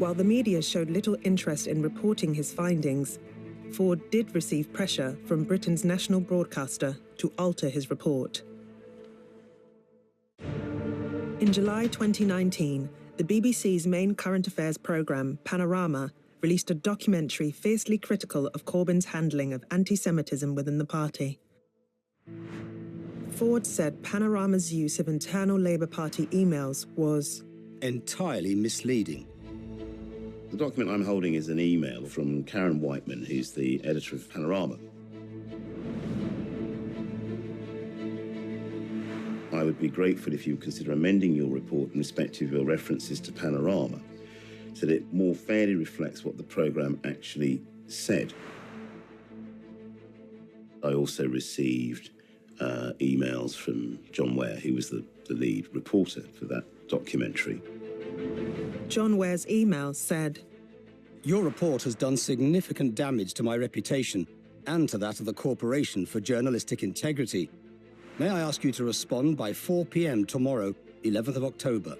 While the media showed little interest in reporting his findings, Forde did receive pressure from Britain's national broadcaster to alter his report. In July 2019, the BBC's main current affairs programme, Panorama, released a documentary fiercely critical of Corbyn's handling of anti-Semitism within the party. Forde said Panorama's use of internal Labour Party emails was entirely misleading. The document I'm holding is an email from Karen Whiteman, who's the editor of Panorama. I would be grateful if you would consider amending your report in respect of your references to Panorama so that it more fairly reflects what the programme actually said. I also received emails from John Ware, who was the lead reporter for that documentary. John Ware's email said, "Your report has done significant damage to my reputation and to that of the Corporation for Journalistic Integrity. May I ask you to respond by 4 p.m. tomorrow, 11th of October.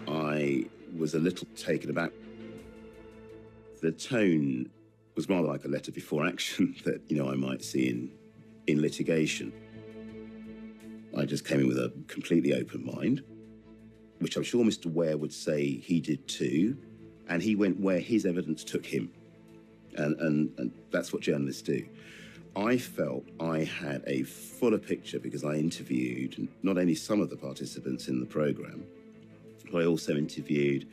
I was a little taken aback. The tone was rather like a letter before action that, I might see in litigation. I just came in with a completely open mind, which I'm sure Mr. Ware would say he did too, and he went where his evidence took him. And that's what journalists do. I felt I had a fuller picture because I interviewed not only some of the participants in the programme, but I also interviewed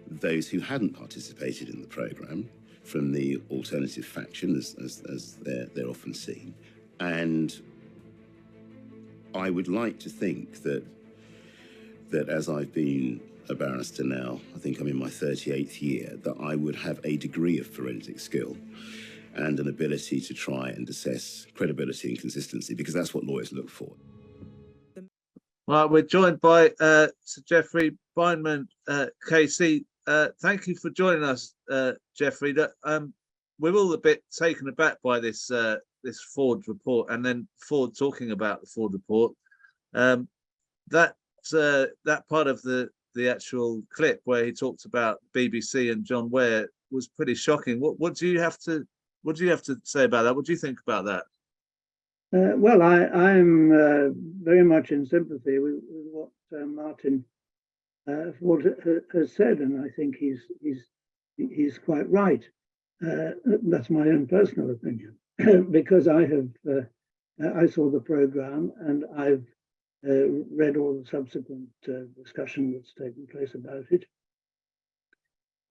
those who hadn't participated in the programme from the alternative faction, as they're often seen. And I would like to think that as I've been a barrister now, I think I'm in my 38th year, that I would have a degree of forensic skill and an ability to try and assess credibility and consistency, because that's what lawyers look for. Well, we're joined by Sir Geoffrey Bindman KC. Thank you for joining us, Geoffrey. We're all a bit taken aback by this Forde report, and then Forde talking about the Forde report. That part of the actual clip where he talked about BBC and John Ware was pretty shocking. What do you have to say about that? What do you think about that? Well, I'm very much in sympathy with what Martin Forde has said, and I think he's quite right. That's my own personal opinion, because I saw the programme and I've read all the subsequent discussion that's taken place about it,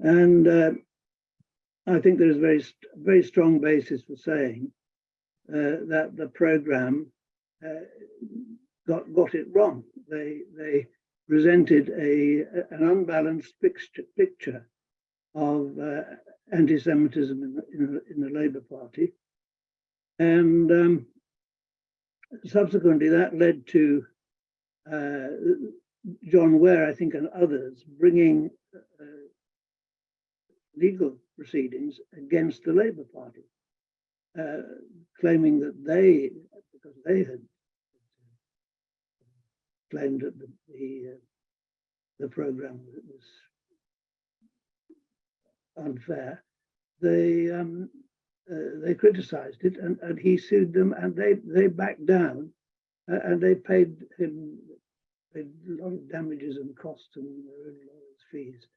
and I think there's a very strong basis for saying that the programme got it wrong. They presented an unbalanced picture of anti-Semitism in the Labour Party, and subsequently that led to John Ware, I think, and others bringing legal proceedings against the Labour Party, claiming that because they had claimed that the programme was unfair, they criticised it, and he sued them, and they backed down, and they paid him a lot of damages and costs and their own lawyers' fees.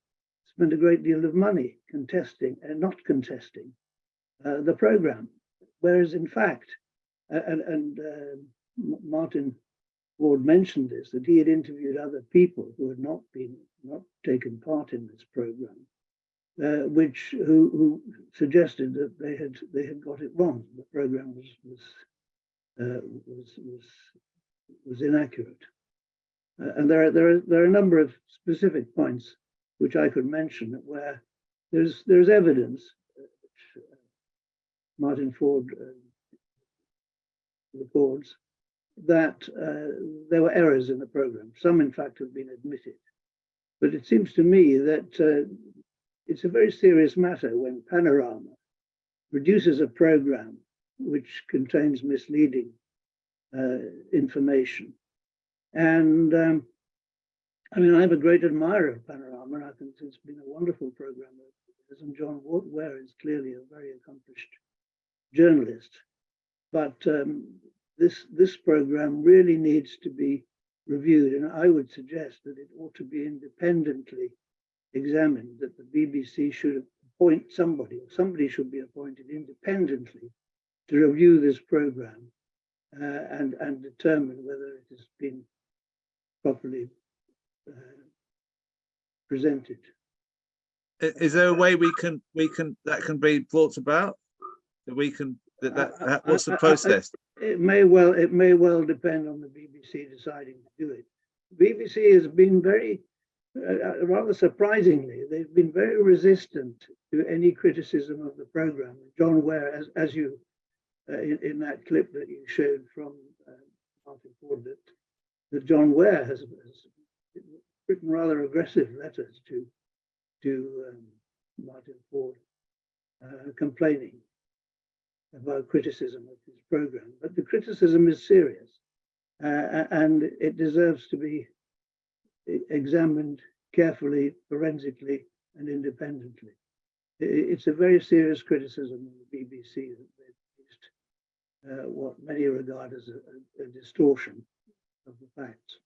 Spent a great deal of money contesting and not contesting the programme, whereas in fact, and Martin Forde mentioned this, that he had interviewed other people who had not taken part in this programme, who suggested that they had got it wrong. The programme was inaccurate, and there are a number of specific points which I could mention where there's evidence, which Martin Forde records, that there were errors in the programme. Some, in fact, have been admitted. But it seems to me that it's a very serious matter when Panorama produces a programme which contains misleading information, and I mean, I'm a great admirer of Panorama, and I think it's been a wonderful program. And John Ware is clearly a very accomplished journalist. But this program really needs to be reviewed, and I would suggest that it ought to be independently examined, that the BBC should appoint somebody, or somebody should be appointed independently to review this program and determine whether it has been properly presented. Is there a way we can that can be brought about? That we can what's the process? It may well depend on the BBC deciding to do it. The BBC has been very, rather surprisingly, they've been very resistant to any criticism of the program. John Ware, as you in that clip that you showed from Martin Forde, that John Ware has written rather aggressive letters to Martin Forde, complaining about criticism of his program. But the criticism is serious, and it deserves to be examined carefully, forensically, and independently. It's a very serious criticism of the BBC that they've used what many regard as a distortion of the facts.